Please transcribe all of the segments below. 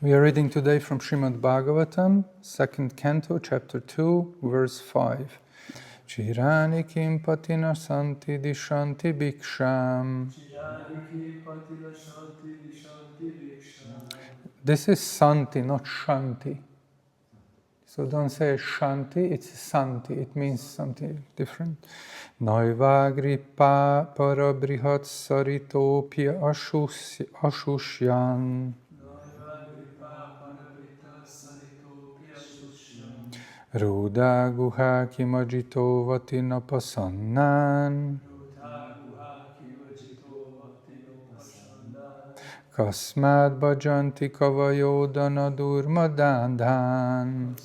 We are reading today from Srimad Bhagavatam, 2nd Canto, Chapter 2, Verse 5. Chirani kim patina santi dishanti bhiksham. This is santi, not shanti. So don't say shanti, it's santi. It means something different. Naivagripa parabrihat saritopya ashushyan. Ruda guha kimajito vatina pasannan. Kasmad bhajanti kavayodana durmadandhan.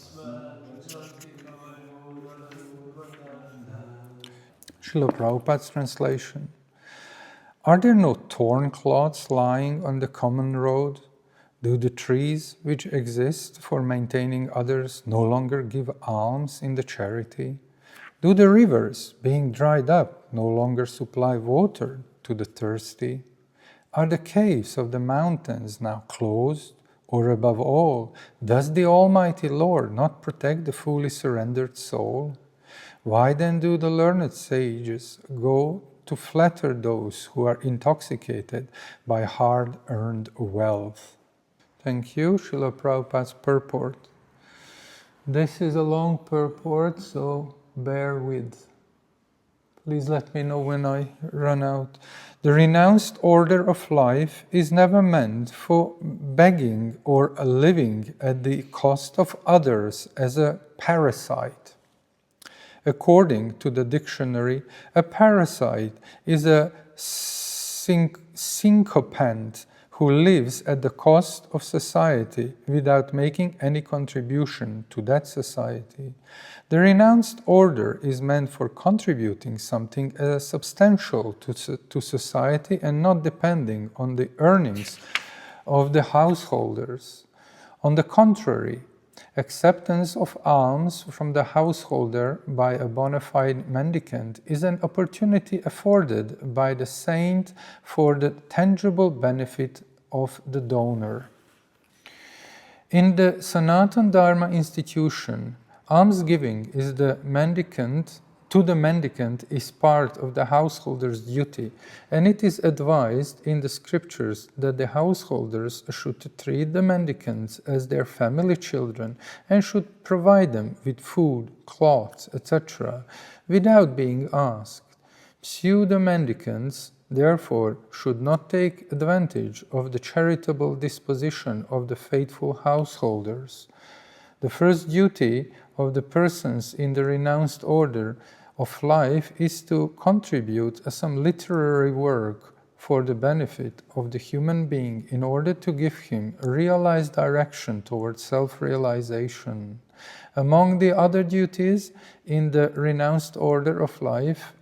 Srila Prabhupada's translation. Are there no torn cloths lying on the common road? Do the trees which exist for maintaining others no longer give alms in the charity? Do the rivers, being dried up, no longer supply water to the thirsty? Are the caves of the mountains now closed? Or above all, does the Almighty Lord not protect the fully surrendered soul? Why then do the learned sages go to flatter those who are intoxicated by hard-earned wealth? Thank you, Srila Prabhupada's purport. This is a long purport, so bear with. Please let me know when I run out. The renounced order of life is never meant for begging or living at the cost of others as a parasite. According to the dictionary, a parasite is a sycophant who lives at the cost of society without making any contribution to that society. The renounced order is meant for contributing something substantial to society and not depending on the earnings of the householders. On the contrary, acceptance of alms from the householder by a bona fide mendicant is an opportunity afforded by the saint for the tangible benefit of the donor. In the Sanatana Dharma institution, almsgiving is to the mendicant is part of the householder's duty, and it is advised in the scriptures that the householders should treat the mendicants as their family children and should provide them with food, clothes, etc., without being asked. Pseudo-mendicants therefore should not take advantage of the charitable disposition of the faithful householders. The first duty of the persons in the renounced order of life is to contribute some literary work for the benefit of the human being in order to give him a realized direction towards self-realization. Among the other duties in the renounced order of life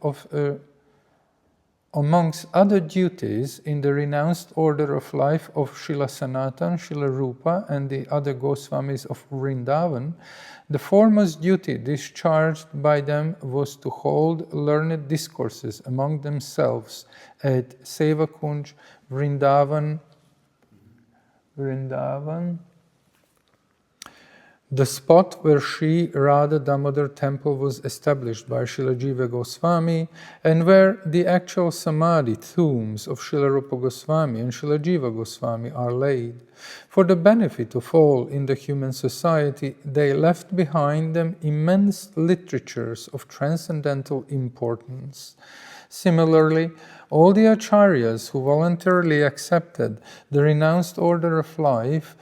Amongst other duties in the renounced order of life of Srila Sanatana, Srila Rupa, and the other Goswamis of Vrindavan, the foremost duty discharged by them was to hold learned discourses among themselves at Sevakunj, Vrindavan, the spot where Sri Radha Damodar temple was established by Srila Jiva Goswami, and where the actual Samadhi tombs of Srila Rupa Goswami and Srila Jiva Goswami are laid. For the benefit of all in the human society, they left behind them immense literatures of transcendental importance. Similarly, all the acharyas who voluntarily accepted the renounced order of life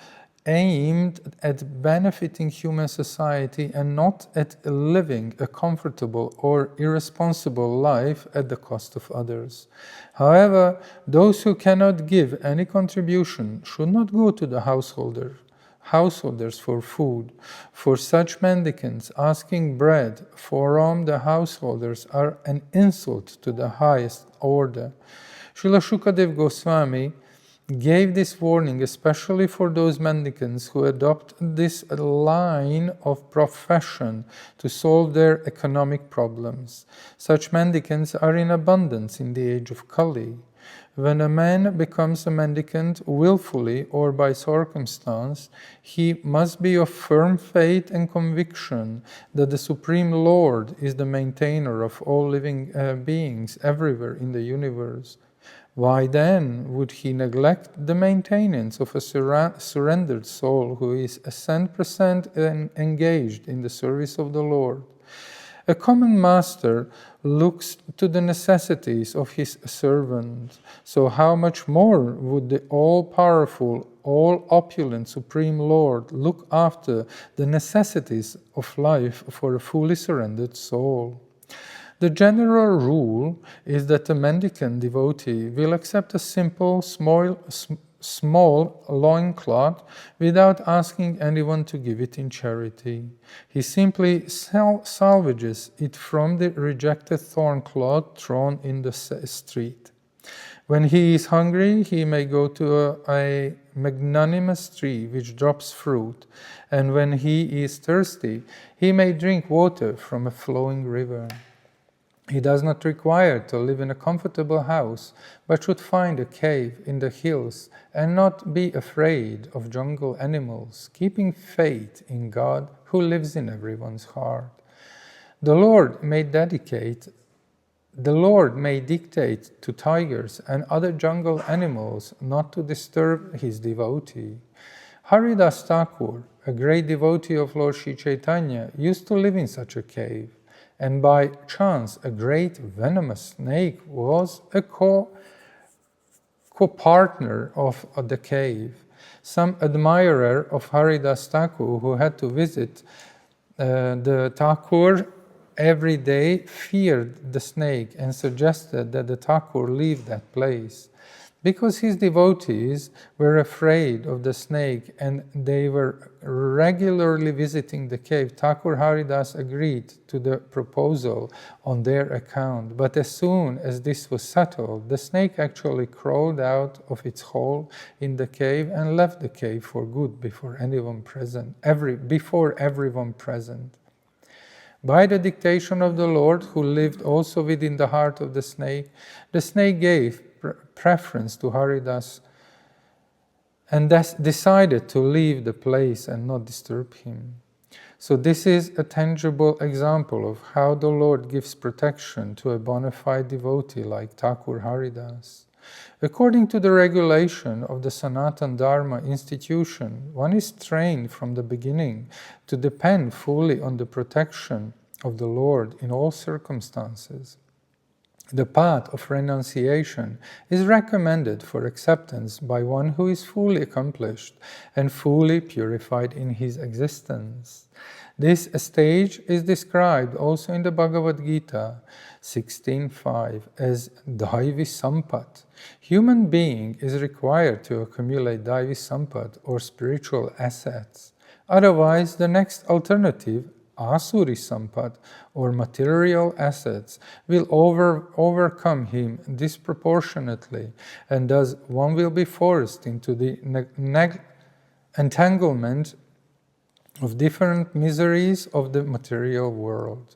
aimed at benefiting human society and not at living a comfortable or irresponsible life at the cost of others. However, those who cannot give any contribution should not go to the householders for food. For such mendicants, asking bread from the householders are an insult to the highest order. Srila Shukadev Goswami gave this warning especially for those mendicants who adopt this line of profession to solve their economic problems. Such mendicants are in abundance in the age of Kali. When a man becomes a mendicant willfully or by circumstance, he must be of firm faith and conviction that the Supreme Lord is the maintainer of all living beings everywhere in the universe. Why then would he neglect the maintenance of a surrendered soul who is 100% engaged in the service of the Lord? A common master looks to the necessities of his servant, so how much more would the all-powerful, all-opulent Supreme Lord look after the necessities of life for a fully surrendered soul? The general rule is that a mendicant devotee will accept a simple, small loincloth without asking anyone to give it in charity. He simply salvages it from the rejected thorn cloth thrown in the street. When he is hungry, he may go to a magnanimous tree which drops fruit, and when he is thirsty, he may drink water from a flowing river. He does not require to live in a comfortable house, but should find a cave in the hills and not be afraid of jungle animals, keeping faith in God who lives in everyone's heart. The Lord may dictate to tigers and other jungle animals not to disturb his devotee. Haridas Thakur, a great devotee of Lord Sri Chaitanya, used to live in such a cave. And by chance a great venomous snake was a co-partner of the cave. Some admirer of Haridas Thakur who had to visit the Thakur every day feared the snake and suggested that the Thakur leave that place. Because his devotees were afraid of the snake and they were regularly visiting the cave, Thakur Haridas agreed to the proposal on their account. But as soon as this was settled, the snake actually crawled out of its hole in the cave and left the cave for good before everyone present. By the dictation of the Lord, who lived also within the heart of the snake gave preference to Haridas and thus decided to leave the place and not disturb him. So this is a tangible example of how the Lord gives protection to a bona fide devotee like Thakur Haridas. According to the regulation of the Sanatana Dharma institution, one is trained from the beginning to depend fully on the protection of the Lord in all circumstances. The path of renunciation is recommended for acceptance by one who is fully accomplished and fully purified in his existence. This stage is described also in the Bhagavad Gita 16.5 as Daivi Sampat. Human being is required to accumulate Daivi Sampat or spiritual assets. Otherwise, the next alternative, Asuri Sampat or material assets, will overcome him disproportionately, and thus one will be forced into the entanglement of different miseries of the material world.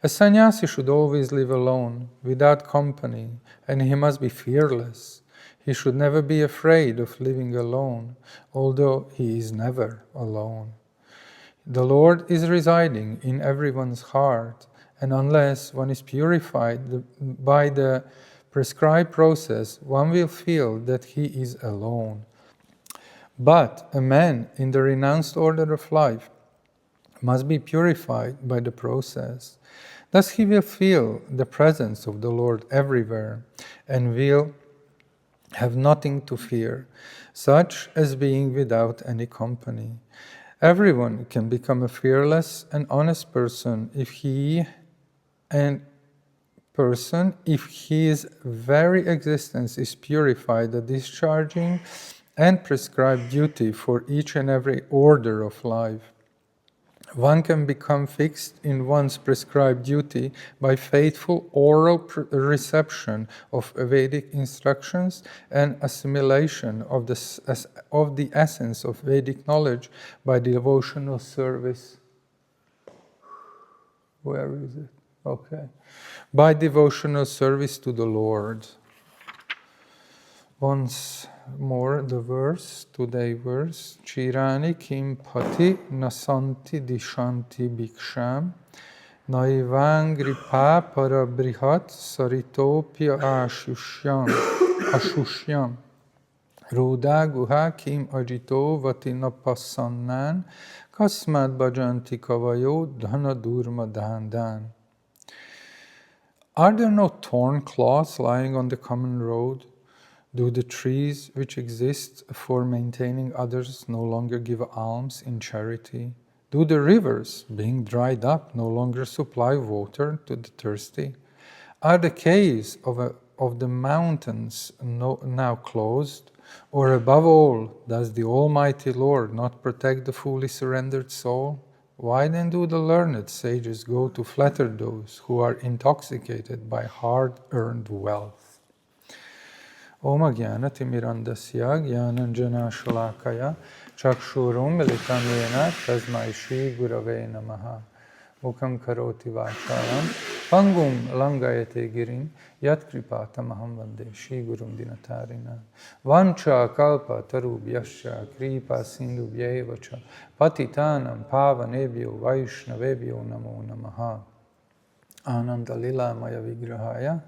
A sannyasi should always live alone, without company, and he must be fearless. He should never be afraid of living alone, although he is never alone. The Lord is residing in everyone's heart, and unless one is purified by the prescribed process, one will feel that he is alone. But a man in the renounced order of life must be purified by the process. Thus he will feel the presence of the Lord everywhere and will have nothing to fear, such as being without any company. Everyone can become a fearless and honest person if his very existence is purified, the discharging and prescribed duty for each and every order of life. One can become fixed in one's prescribed duty by faithful oral reception of Vedic instructions and assimilation of the essence of Vedic knowledge by devotional service. Where is it? Okay. By devotional service to the Lord. Once more the verse, today verse. Chirani kim pati nasanti dishanti bhiksham naivangripa parabrihat saritopya ashushyan ruda guha kim ajito vatinapasannan kasmad bhajanti kavayo dhana durma dandan. Are there no torn cloths lying on the common road? Do the trees which exist for maintaining others no longer give alms in charity? Do the rivers, being dried up, no longer supply water to the thirsty? Are the caves of the mountains now closed? Or above all, does the Almighty Lord not protect the fully surrendered soul? Why then do the learned sages go to flatter those who are intoxicated by hard-earned wealth? Om Jnana Timirandasya Jnananjana Shalakaya Chakshurum Militam Yena Tasmai Shri Gurave Namaha Mukham Karoti Vaiṣṇavam Pangum Langayate Girim Yat Kripatamaham Vande Shri Gurum Dinatarina Vancha Kalpa Tarubhyascha Kripa Sindhubhyevacha Patitanam Pavanebhyo Vaiṣṇavebhyo Namo Namaha Ananda Lila Maya Vigrahaya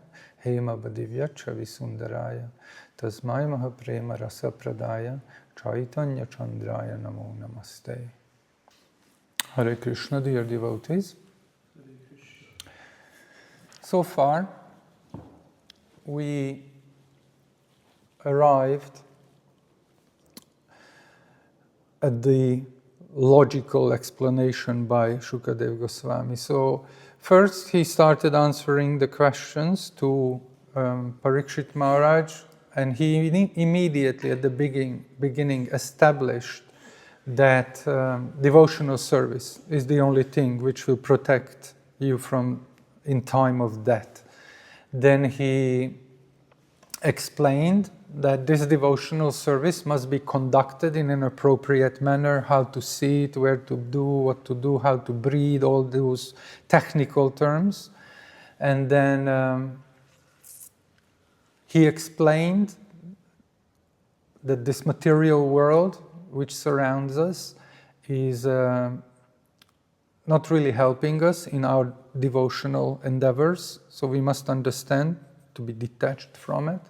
Hema Badivyacha Visundaraya Tasmai Mahaprema Rasa Pradaya Chaitanya Chandraya Namo Namaste. Hare Krishna, dear devotees. So far, we arrived at the logical explanation by Shukadeva Goswami. So first he started answering the questions to Parikshit Maharaj, and he immediately at the beginning established that devotional service is the only thing which will protect you from in time of death. Then he explained that this devotional service must be conducted in an appropriate manner, how to sit, where to do, what to do, how to breathe, all those technical terms. And then he explained that this material world which surrounds us is not really helping us in our devotional endeavors, so we must understand to be detached from it.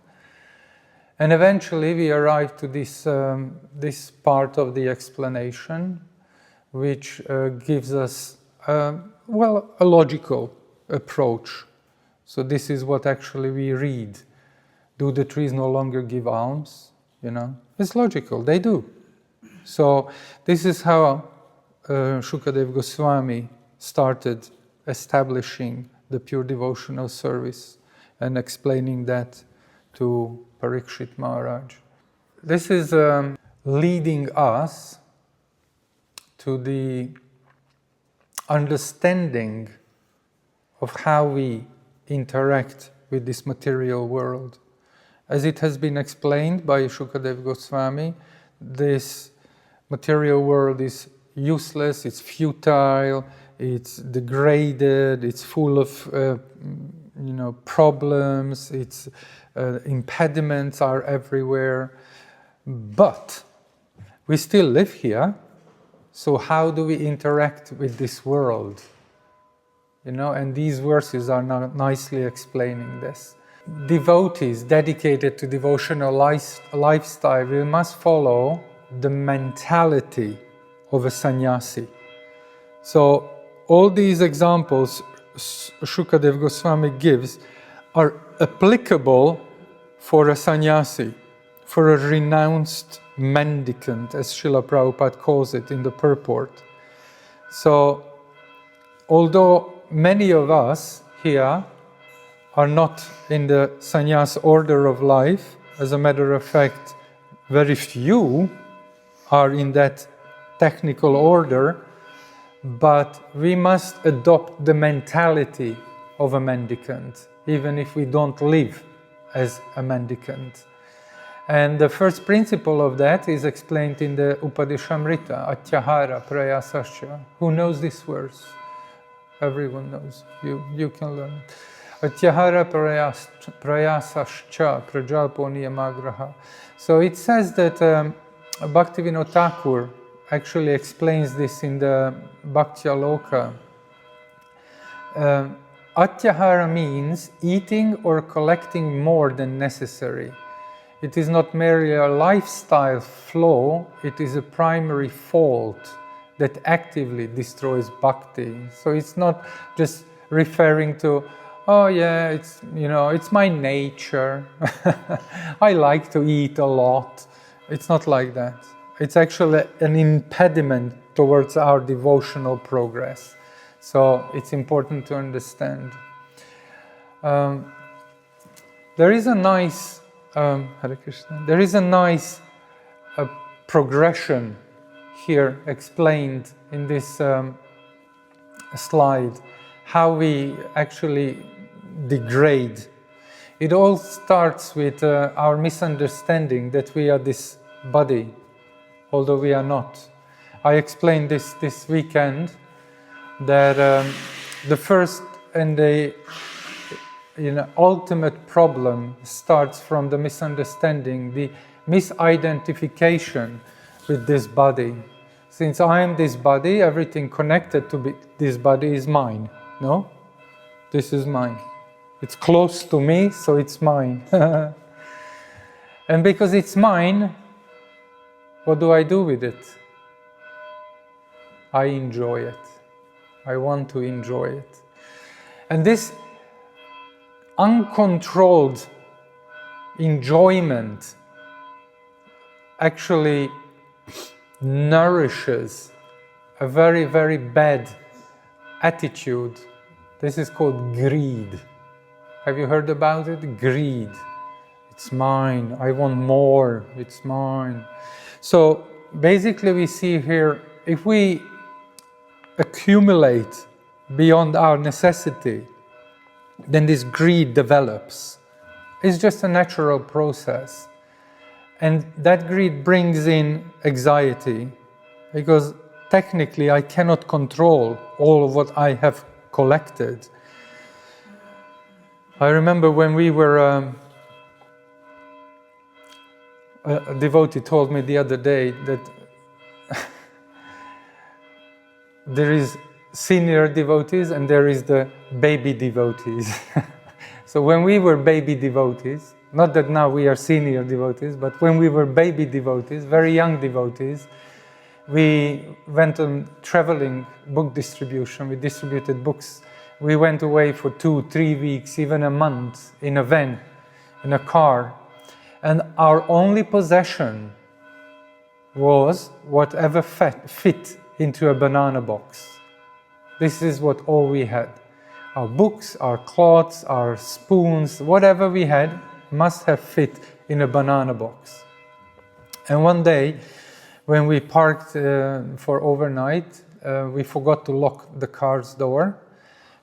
And eventually we arrive to this part of the explanation, which gives us a logical approach. So this is what actually we read. Do the trees no longer give alms? You know, it's logical, they do. So this is how Shukadeva Goswami started establishing the pure devotional service and explaining that to Parikshit Maharaj. This is leading us to the understanding of how we interact with this material world. As it has been explained by Shukadeva Goswami, this material world is useless, it's futile, it's degraded, it's full of problems, it's impediments are everywhere. But we still live here, so how do we interact with this world? You know, and these verses are now nicely explaining this. Devotees dedicated to devotional lifestyle, we must follow the mentality of a sannyasi. So all these examples Shukadeva Goswami gives are applicable for a sannyasi, for a renounced mendicant, as Srila Prabhupada calls it in the purport. So, although many of us here are not in the sannyas order of life, as a matter of fact, very few are in that technical order, but we must adopt the mentality of a mendicant, even if we don't live as a mendicant. And the first principle of that is explained in the Upadeshamrita, Atyahara Prayasasya. Who knows this verse? Everyone knows. You can learn it. Atyahara prayasascha prajalpo niyamagraha. So it says that Bhaktivinoda Thakur actually explains this in the Bhakti-aloka. Atyahara means eating or collecting more than necessary. It is not merely a lifestyle flaw, it is a primary fault that actively destroys bhakti. So it's not just referring to, oh yeah, it's, you know, it's my nature. I like to eat a lot. It's not like that. It's actually an impediment towards our devotional progress. So it's important to understand. There is a nice Hare Krishna. There is a nice progression here explained in this slide, how we actually degrade. It all starts with our misunderstanding that we are this body, although we are not. I explained this weekend, that the first and the ultimate problem starts from the misunderstanding, the misidentification with this body. Since I am this body, everything connected to this body is mine. No? This is mine. It's close to me, so it's mine. And because it's mine, what do I do with it? I enjoy it. I want to enjoy it. And this uncontrolled enjoyment actually nourishes a very, very bad attitude. This is called greed. Have you heard about it? Greed. It's mine. I want more. It's mine. So basically we see here, if we accumulate beyond our necessity, then this greed develops. It's just a natural process. And that greed brings in anxiety, because technically I cannot control all of what I have collected. I remember when we were, a devotee told me the other day that there is senior devotees and there is the baby devotees. So when we were baby devotees, not that now we are senior devotees, but when we were baby devotees, very young devotees, we went on traveling book distribution. We distributed books. We went away for 2-3 weeks, even a month, in a van, in a car. And our only possession was whatever fit into a banana box. This is what all we had. Our books, our cloths, our spoons, whatever we had must have fit in a banana box. And one day, when we parked for overnight, we forgot to lock the car's door,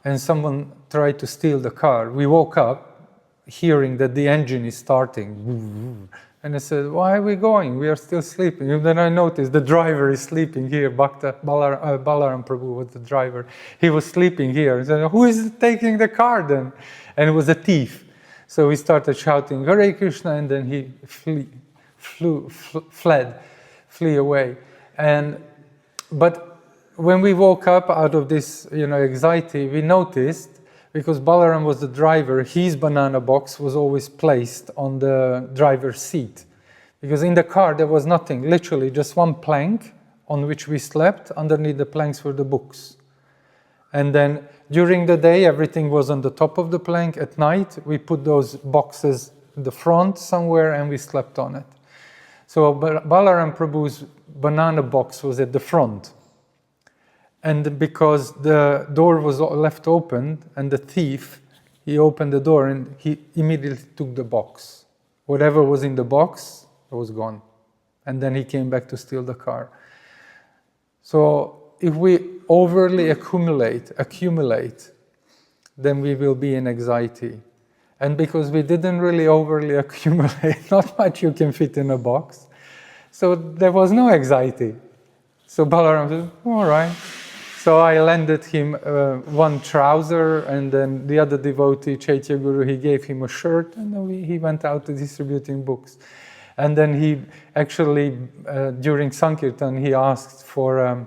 and someone tried to steal the car. We woke up hearing that the engine is starting. And I said, why are we going? We are still sleeping. And then I noticed the driver is sleeping here. Balaram Prabhu was the driver. He was sleeping here. I said, who is taking the car then? And it was a thief. So we started shouting, Hare Krishna, and then he flee away. But when we woke up out of this anxiety, we noticed, because Balaram was the driver, his banana box was always placed on the driver's seat. Because in the car there was nothing, literally just one plank on which we slept. Underneath the planks were the books. And then during the day everything was on the top of the plank. At night we put those boxes in the front somewhere and we slept on it. So Balaram Prabhu's banana box was at the front. And because the door was left open, and the thief, he opened the door and he immediately took the box. Whatever was in the box, it was gone. And then he came back to steal the car. So if we overly accumulate, then we will be in anxiety. And because we didn't really overly accumulate, not much you can fit in a box, so there was no anxiety. So Balaram said, all right. So I lended him one trouser, and then the other devotee, Chaitya Guru, he gave him a shirt, and then he went out to distributing books. And then he actually, during Sankirtan, he asked for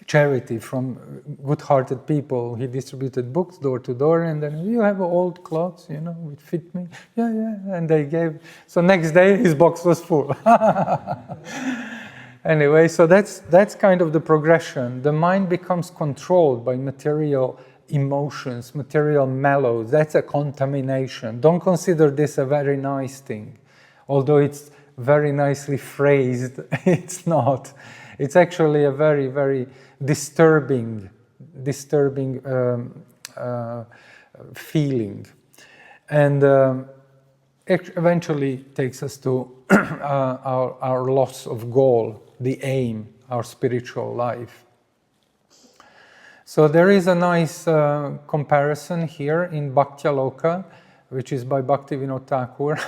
charity from good-hearted people. He distributed books door to door, and then, you have old clothes, which fit me? Yeah, and they gave. So next day, his box was full. Anyway, so that's kind of the progression. The mind becomes controlled by material emotions, material mellows. That's a contamination. Don't consider this a very nice thing. Although it's very nicely phrased, it's not. It's actually a very, very disturbing feeling. And eventually takes us to our loss of goal, the aim, our spiritual life. So there is a nice comparison here in Bhaktya-loka, which is by Bhaktivinoda Thakur.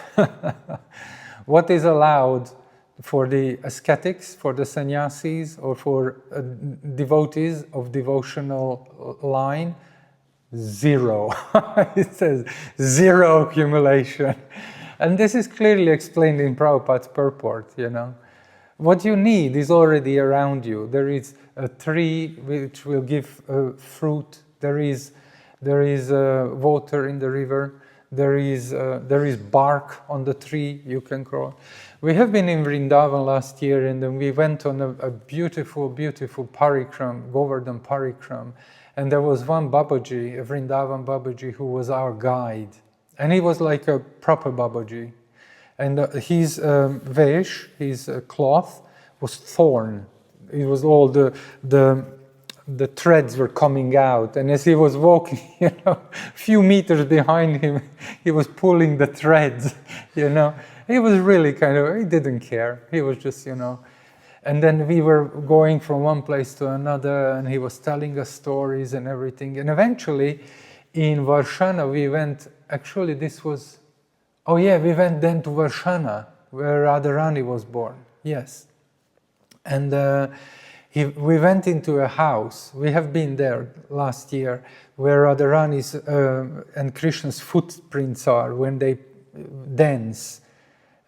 What is allowed for the ascetics, for the sannyasis, or for devotees of devotional line? Zero. It says zero accumulation. And this is clearly explained in Prabhupada's purport, What you need is already around you. There is a tree which will give fruit. There is water in the river. There is bark on the tree you can grow. We have been in Vrindavan last year, and then we went on a beautiful, beautiful parikram, Govardhan parikram. And there was one Babaji, a Vrindavan Babaji, who was our guide. And he was like a proper Babaji. And his vesh, his cloth, was thorn. It was all the threads were coming out. And as he was walking, a few meters behind him, he was pulling the threads, He was really he didn't care. He was just, And then we were going from one place to another, and he was telling us stories and everything. And eventually, in Vaiṣṇava, we went, actually this was, we went then to Vaiṣṇava, where Radharani was born, yes. And we went into a house, we have been there last year, where Radharani's and Krishna's footprints are when they dance.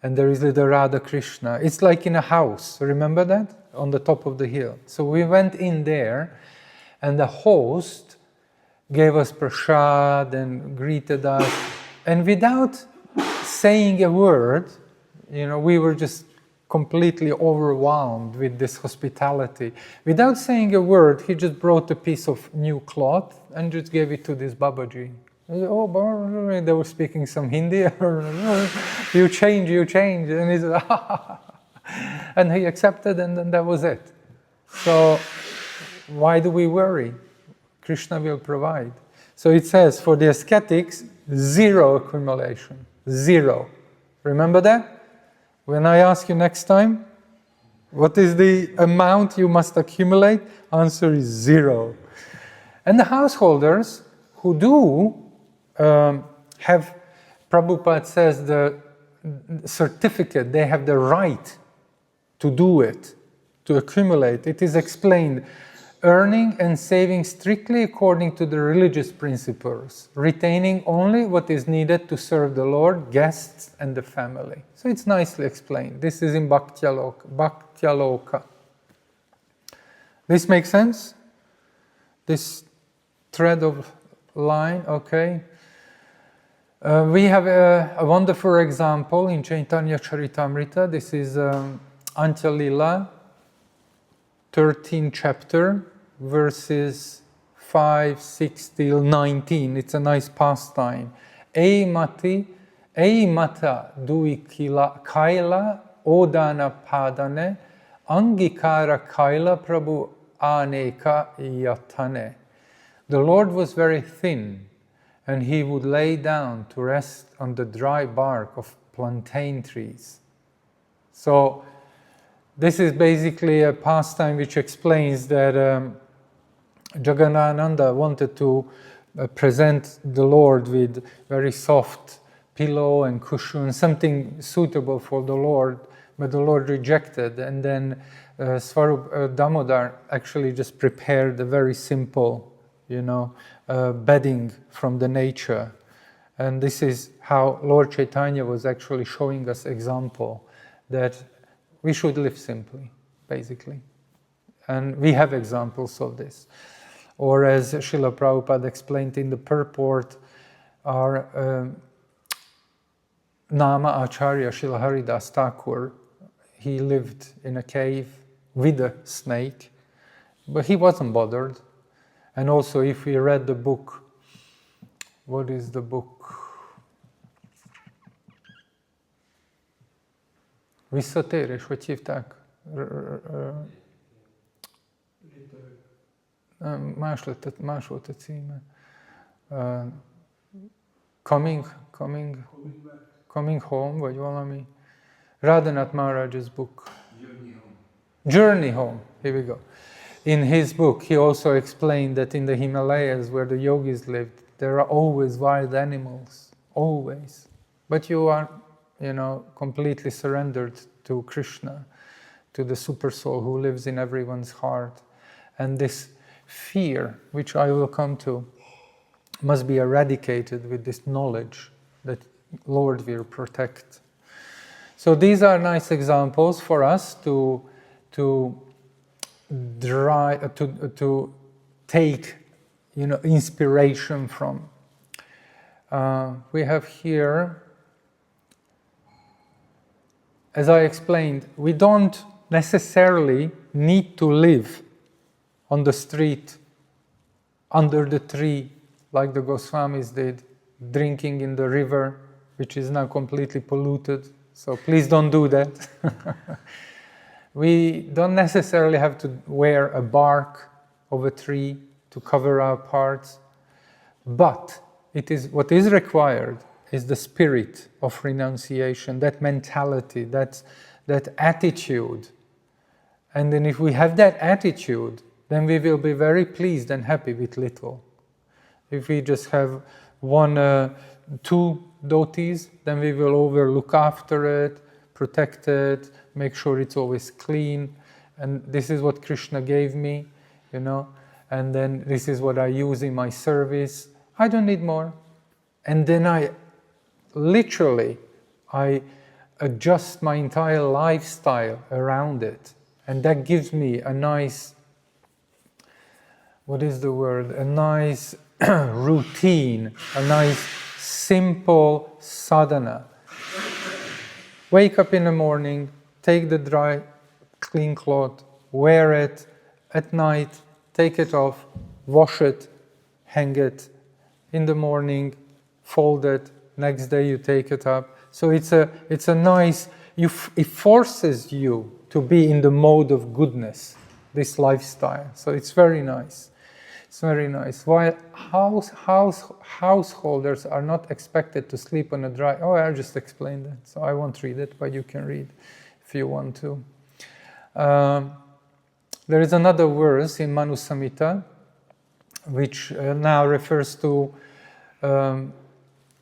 And there is little Radha Krishna. It's like in a house, remember that? On the top of the hill. So we went in there, and the host gave us prasad and greeted us. And without saying a word, we were just completely overwhelmed with this hospitality. Without saying a word, he just brought a piece of new cloth and just gave it to this Babaji. They were speaking some Hindi. You change. And he said, and he accepted, and then that was it. So why do we worry? Krishna will provide. So it says, for the ascetics, zero accumulation. Zero. Remember that? When I ask you next time, what is the amount you must accumulate? Answer is zero. And the householders who do have, Prabhupada says, the certificate, they have the right to do it, to accumulate. It is explained, earning and saving strictly according to the religious principles, retaining only what is needed to serve the Lord, guests, and the family. So it's nicely explained. This is in Bhaktya-loka. This makes sense? This thread of line, okay? We have a wonderful example in Chaitanya Charitamrita. This is Antya Lila, 13th chapter, verses 5, 6 till 19. It's a nice pastime. Ei mata dui kaila odana padane angikara kaila prabhu aneka yatane. The Lord was very thin, and he would lay down to rest on the dry bark of plantain trees. So this is basically a pastime which explains that Jagannananda wanted to present the Lord with very soft pillow and cushion, something suitable for the Lord but the Lord rejected. And then Swarup Damodar actually just prepared a very simple, bedding from the nature. And this is how Lord Chaitanya was actually showing us example that we should live simply, basically. And we have examples of this. Or as Srila Prabhupada explained in the purport, our Nama Acharya Srila Haridas Thakur, he lived in a cave with a snake, but he wasn't bothered. And also if we read the book, what is the book? Visszatérés, hogy hívták? Más volt a címe. Coming Home, vagy valami. Radhanath Maharaj's book. Journey Home, here we go. In his book, he also explained that in the Himalayas, where the yogis lived, there are always wild animals, always. But you are, completely surrendered to Krishna, to the super soul who lives in everyone's heart. And this fear, which I will come to, must be eradicated with this knowledge that Lord will protect. So these are nice examples for us to take, inspiration from. We have here, as I explained, we don't necessarily need to live on the street, under the tree, like the Goswamis did, drinking in the river, which is now completely polluted. So please don't do that. We don't necessarily have to wear a bark of a tree to cover our parts, but what is required is the spirit of renunciation, that mentality, that attitude. And then if we have that attitude, then we will be very pleased and happy with little. If we just have two dhotis, then we will look after it, protect it, make sure it's always clean. And this is what Krishna gave me, and then this is what I use in my service. I don't need more. And then I adjust my entire lifestyle around it. And that gives me a nice, a nice routine, a nice simple sadhana. Wake up in the morning, take the dry, clean cloth, wear it. At night, take it off, wash it, hang it. In the morning, fold it. Next day you take it up. So it's a nice, it forces you to be in the mode of goodness, this lifestyle. So it's very nice. It's very nice. While householders are not expected to sleep on a dry... Oh, I just explained that, so I won't read it, but you can read if you want to. There is another verse in Manu Samhita, which now refers to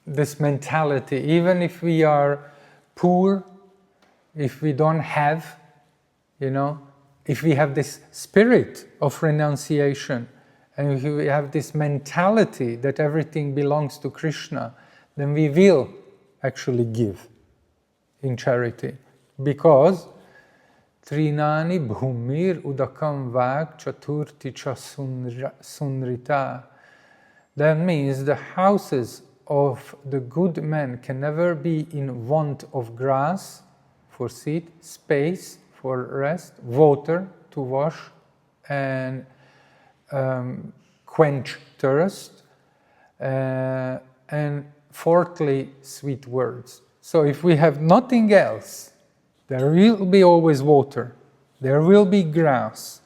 this mentality. Even if we are poor, if we don't have, if we have this spirit of renunciation, and if we have this mentality that everything belongs to Krishna, then we will actually give in charity. Because Trinani bhumir udakam vak chaturti cha sunrita. That means the houses of the good men can never be in want of grass for seat, space for rest, water to wash and quench thirst, and fourthly, sweet words. So if we have nothing else, there will be always water, there will be grass,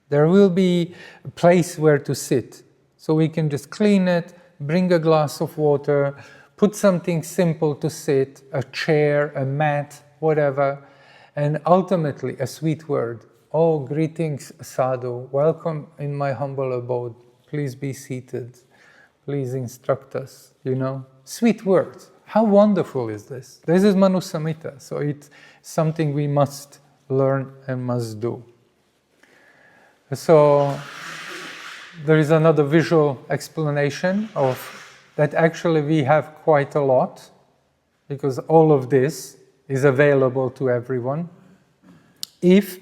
there will be a place where to sit. So we can just clean it, bring a glass of water, put something simple to sit, a chair, a mat, whatever, and ultimately a sweet word. Oh, greetings, sadhu. Welcome in my humble abode. Please be seated. Please instruct us, Sweet words. How wonderful is this? This is Manu Samhita, so it's something we must learn and must do. So there is another visual explanation of that actually we have quite a lot, because all of this is available to everyone. If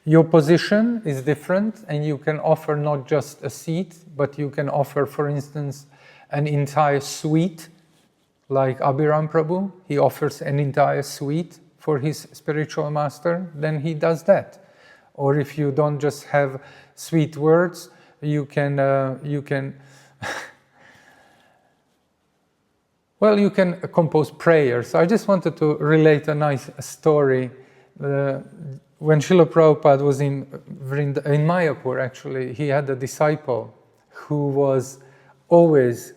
your position is different and you can offer not just a seat, but you can offer, for instance, an entire suite, like Abhiram Prabhu, he offers an entire suite for his spiritual master, then he does that. Or if you don't just have sweet words, you can well, you can compose prayers. I just wanted to relate a nice story. When Srila Prabhupada was in Mayapur, actually, he had a disciple who was always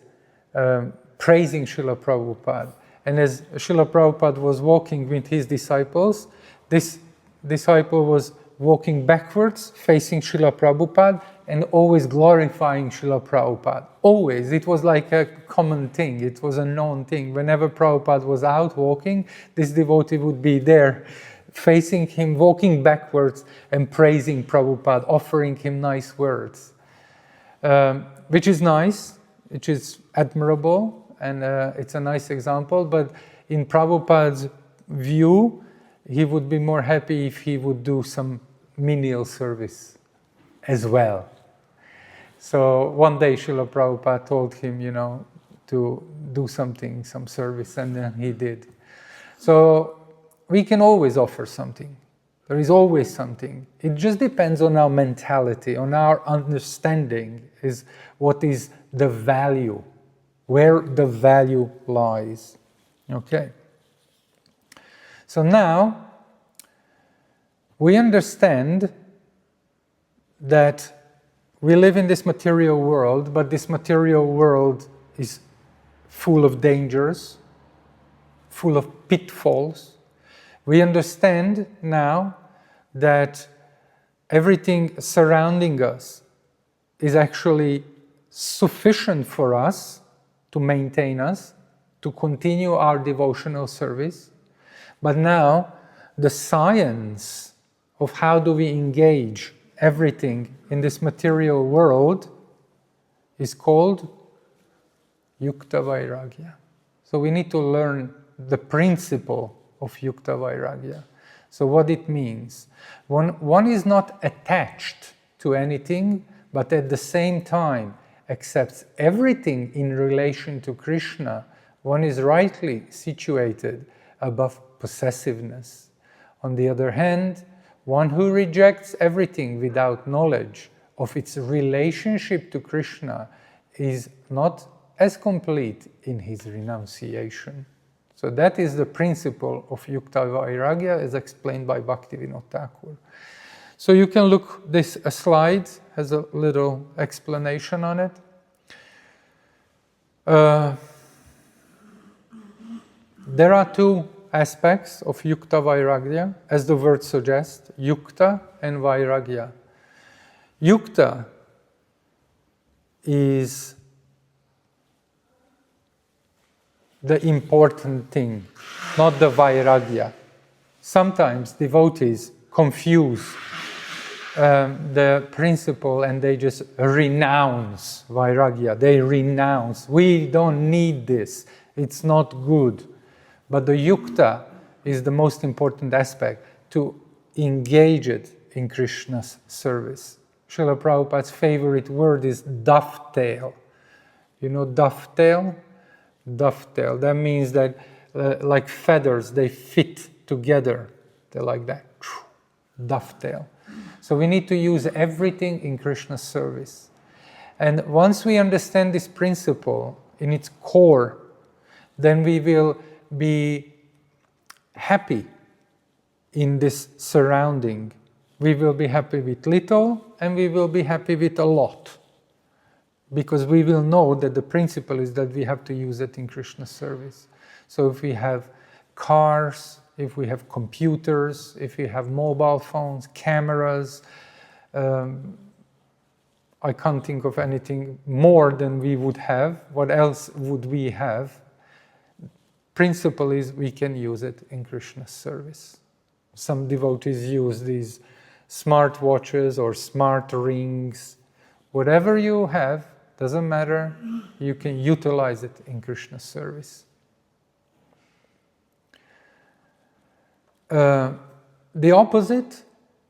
praising Srila Prabhupada. And as Srila Prabhupada was walking with his disciples, this disciple was walking backwards, facing Srila Prabhupada, and always glorifying Srila Prabhupada. Always. It was like a common thing. It was a known thing. Whenever Prabhupada was out walking, this devotee would be there, facing him, walking backwards, and praising Prabhupada, offering him nice words. Which is nice, which is admirable, and it's a nice example, but in Prabhupada's view, he would be more happy if he would do some menial service as well. So one day Srila Prabhupada told him, to do something, some service, and then he did. So we can always offer something. There is always something. It just depends on our mentality, on our understanding, is what is the value, where the value lies. Okay. So now we understand that we live in this material world, but this material world is full of dangers, full of pitfalls. We understand now that everything surrounding us is actually sufficient for us to maintain us, to continue our devotional service. But now the science of how do we engage everything in this material world is called Yukta Vairagya. So we need to learn the principle of Yukta Vairagya. So what it means? One is not attached to anything, but at the same time accepts everything in relation to Krishna. One is rightly situated above possessiveness. On the other hand, one who rejects everything without knowledge of its relationship to Krishna is not as complete in his renunciation. So that is the principle of Yukta Vairagya as explained by Bhaktivinoda Thakur. So you can look, this slide has a little explanation on it. There are two aspects of Yukta Vairagya, as the word suggests, Yukta and Vairagya. Yukta is the important thing, not the Vairagya. Sometimes devotees confuse the principle and they just renounce Vairagya. They renounce. We don't need this. It's not good. But the Yukta is the most important aspect, to engage it in Krishna's service. Srila Prabhupada's favorite word is dovetail. You know dovetail? Dovetail. That means that like feathers, they fit together. They're like that. Dovetail. So we need to use everything in Krishna's service. And once we understand this principle in its core, then we will be happy in this surrounding. We will be happy with little and we will be happy with a lot, because we will know that the principle is that we have to use it in Krishna's service. So if we have cars, if we have computers, if we have mobile phones, cameras, I can't think of anything more than we would have. What else would we have? principle is we can use it in Krishna's service. Some devotees use these smart watches or smart rings. Whatever you have, doesn't matter, you can utilize it in Krishna's service. The opposite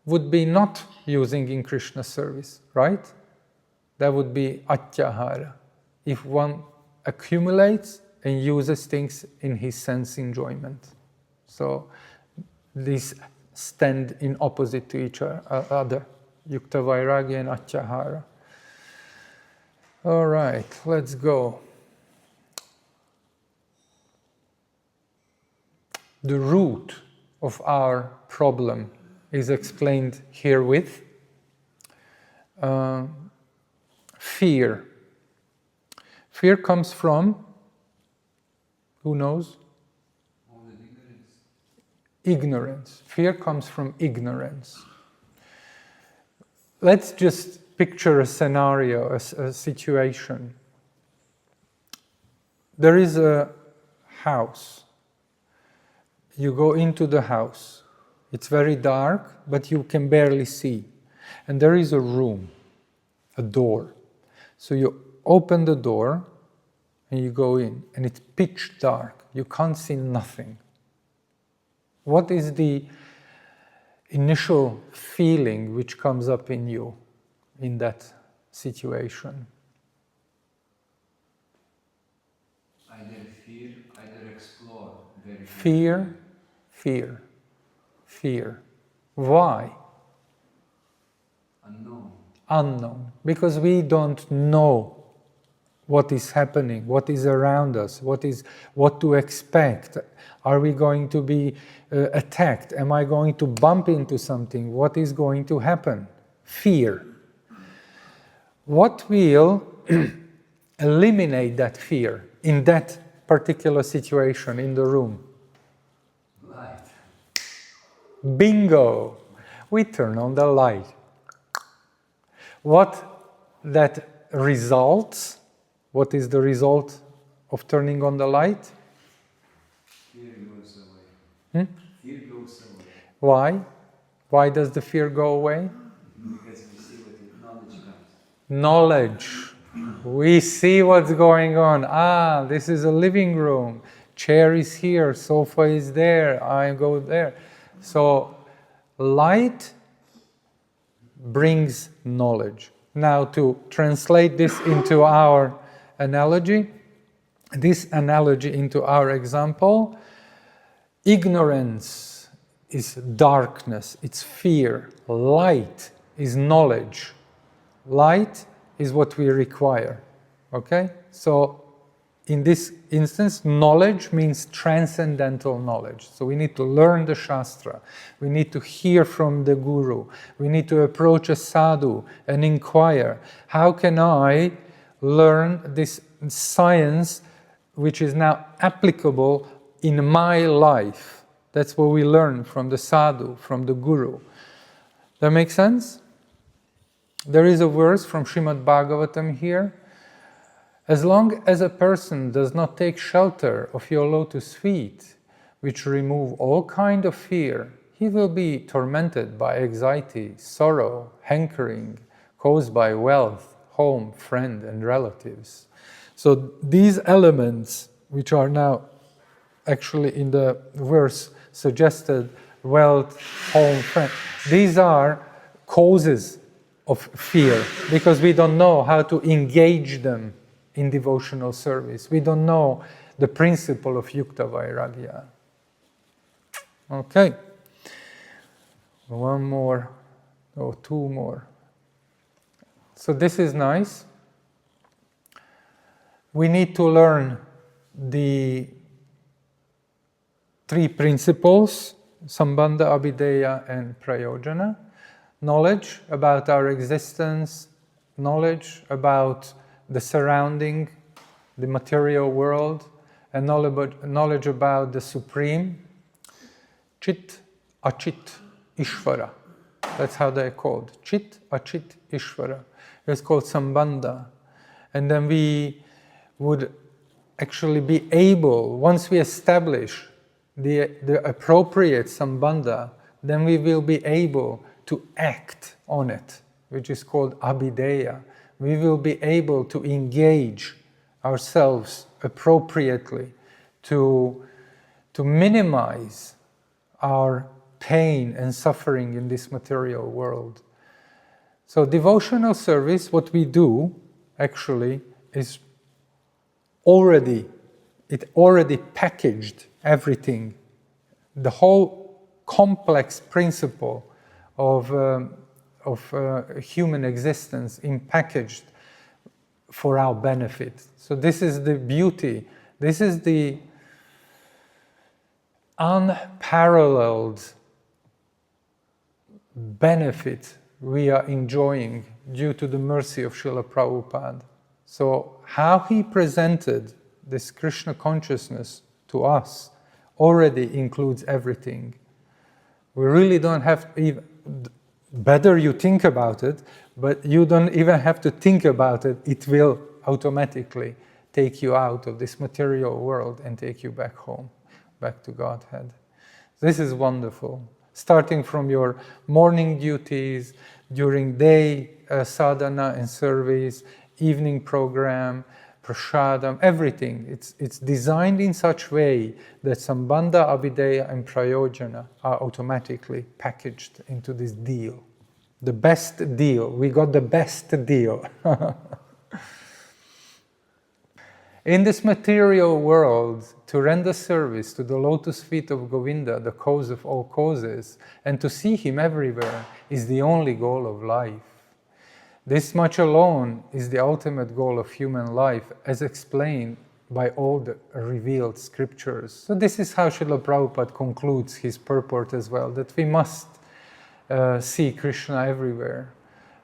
would be not using in Krishna's service, right? That would be atyahara. If one accumulates and uses things in his sense enjoyment. So these stand in opposite to each other. Yukta vairagya and atyahara. All right, let's go. The root of our problem is explained herewith. Fear. Fear comes from, who knows? Ignorance. Fear comes from ignorance. Let's just picture a scenario, a situation. There is a house. You go into the house. It's very dark, but you can barely see. And there is a room, a door. So you open the door and you go in, and it's pitch dark. You can't see nothing. What is the initial feeling which comes up in you in that situation? Either fear, either explore. Fear, fear, fear. Why? Unknown. Unknown. Because we don't know what is happening, what is around us, what to expect. Are we going to be attacked? Am I going to bump into something? What is going to happen? Fear. What will eliminate that fear in that particular situation in the room? Light. Bingo! We turn on the light. What that results? What is the result of turning on the light? Fear goes away. Fear goes away. Why? Why does the fear go away? Because we see what knowledge comes. Knowledge. We see what's going on. Ah, this is a living room. Chair is here, sofa is there, I go there. So light brings knowledge. Now to translate this into our analogy, into our example, ignorance is darkness, it's fear. Light is knowledge. Light is what we require. Okay? So in this instance, knowledge means transcendental knowledge. So we need to learn the Shastra. We need to hear from the Guru. We need to approach a sadhu and inquire, how can I learn this science which is now applicable in my life? That's what we learn from the sadhu, from the Guru. That makes sense? There is a verse from Srimad Bhagavatam here. As long as a person does not take shelter of your lotus feet, which remove all kind of fear, he will be tormented by anxiety, sorrow, hankering, caused by wealth, home, friend, and relatives. So these elements, which are now actually in the verse suggested, wealth, home, friend, these are causes of fear, because we don't know how to engage them in devotional service. We don't know the principle of Yukta Vairagya. Okay. One more, or two more. So this is nice. We need to learn the three principles, Sambandha, Abhideya, and Prayojana. Knowledge about our existence, knowledge about the surrounding, the material world, and knowledge about the Supreme, Chit, Achit, Ishvara. That's how they're called. Chit, Achit, Ishvara. It's called Sambandha. And then we would actually be able, once we establish the appropriate sambandha, then we will be able to act on it, which is called abhideya. We will be able to engage ourselves appropriately to minimize our pain and suffering in this material world. So devotional service, what we do actually is already packaged everything, the whole complex principle of human existence in packaged for our benefit. So this is the beauty, this is the unparalleled benefit we are enjoying due to the mercy of Srila Prabhupada. So how he presented this Krishna consciousness to us already includes everything. We really don't have even, better you think about it, but you don't even have to think about it. It will automatically take you out of this material world and take you back home, back to Godhead. This is wonderful. Starting from your morning duties, during day sadhana and service, evening program, prasadam, everything. It's designed in such way that sambandha, abhideya, and prayojana are automatically packaged into this deal. The best deal. We got the best deal. In this material world, to render service to the lotus feet of Govinda, the cause of all causes, and to see him everywhere is the only goal of life. This much alone is the ultimate goal of human life, as explained by all the revealed scriptures. So this is how Srila Prabhupada concludes his purport as well, that we must see Krishna everywhere.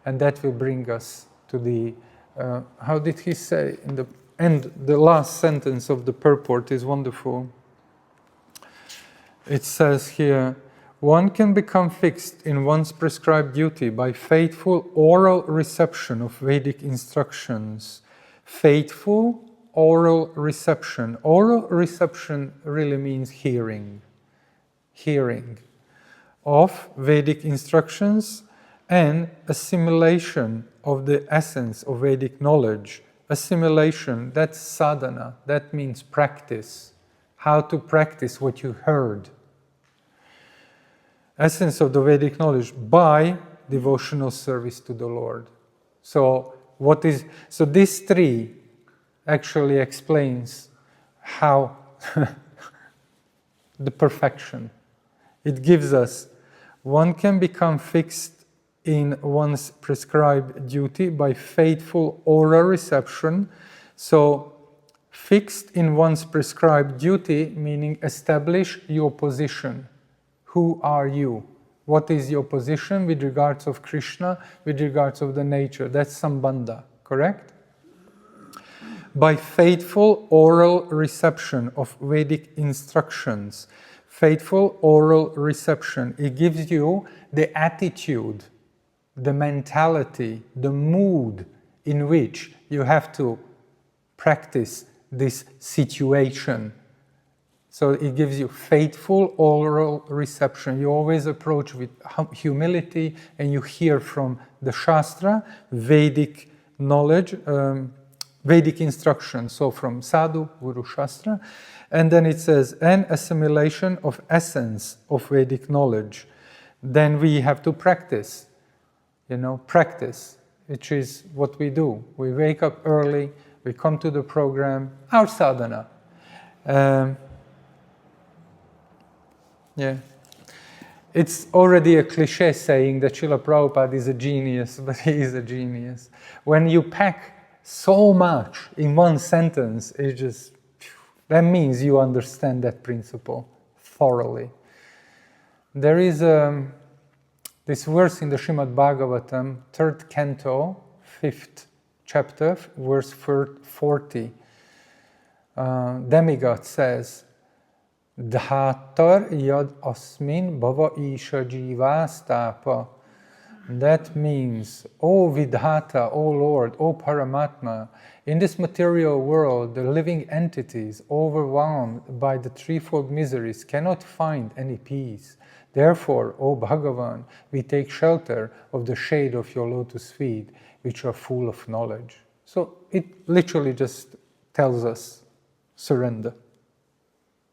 And that will bring us to the, how did he say in the end, the last sentence of the purport is wonderful. It says here, one can become fixed in one's prescribed duty by faithful oral reception of Vedic instructions. Faithful oral reception. Oral reception really means hearing. Hearing of Vedic instructions and assimilation of the essence of Vedic knowledge. Assimilation, that's sadhana, that means practice. How to practice what you heard. Essence of the Vedic knowledge by devotional service to the Lord. So these three actually explains how the perfection. It gives us, one can become fixed in one's prescribed duty by faithful oral reception. So fixed in one's prescribed duty, meaning establish your position. Who are you? What is your position with regards of Krishna, with regards of the nature? That's sambandha, correct? By faithful oral reception of Vedic instructions. Faithful oral reception, it gives you the attitude, the mentality, the mood in which you have to practice this situation. So it gives you faithful oral reception. You always approach with humility and you hear from the Shastra, Vedic knowledge, Vedic instruction. So from Sadhu, Guru Shastra. And then it says, an assimilation of essence of Vedic knowledge. Then we have to practice. Practice, which is what we do. We wake up early, we come to the program, our sadhana. It's already a cliche saying that Srila Prabhupada is a genius, but he is a genius. When you pack so much in one sentence, that means you understand that principle thoroughly. There is this verse in the Srimad Bhagavatam, 3rd canto, 5th chapter, verse 40. Demigod says, Dhatar yad asmin bhava isha jiva stapa That means, O Vidhata, O Lord, O Paramatma, in this material world, the living entities, overwhelmed by the threefold miseries, cannot find any peace. Therefore, O Bhagavan, we take shelter of the shade of your lotus feet, which are full of knowledge. So it literally just tells us, surrender.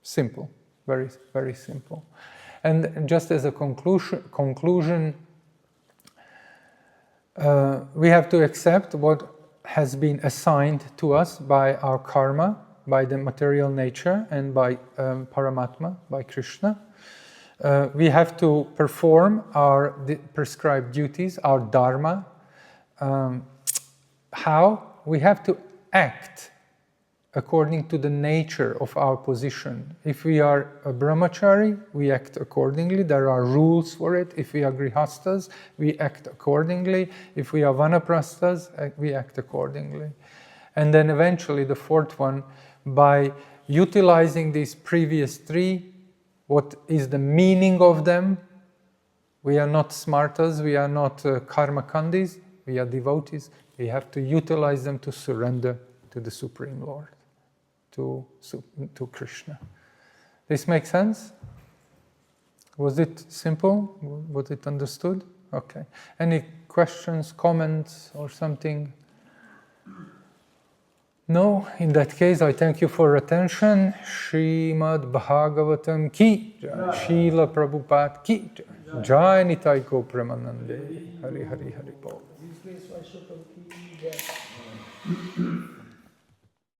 Simple, very, very simple. And just as a conclusion, we have to accept what has been assigned to us by our karma, by the material nature, and by Paramatma, by Krishna. We have to perform our prescribed duties, our dharma. How? We have to act according to the nature of our position. If we are a brahmachari, we act accordingly. There are rules for it. If we are grihastas, we act accordingly. If we are vanaprasthas, we act accordingly. And then eventually the fourth one, by utilizing these previous three, what is the meaning of them? We are not smartas, we are not karmakandis, we are devotees. We have to utilize them to surrender to the Supreme Lord, to Krishna. This makes sense? Was it simple? Was it understood? Okay. Any questions, comments, or something? No? In that case, I thank you for your attention. Srimad Bhagavatam ki jai. Srila Prabhupada ki jai. Jai Nitai Go Premanande. Hari Hari Hari Bol.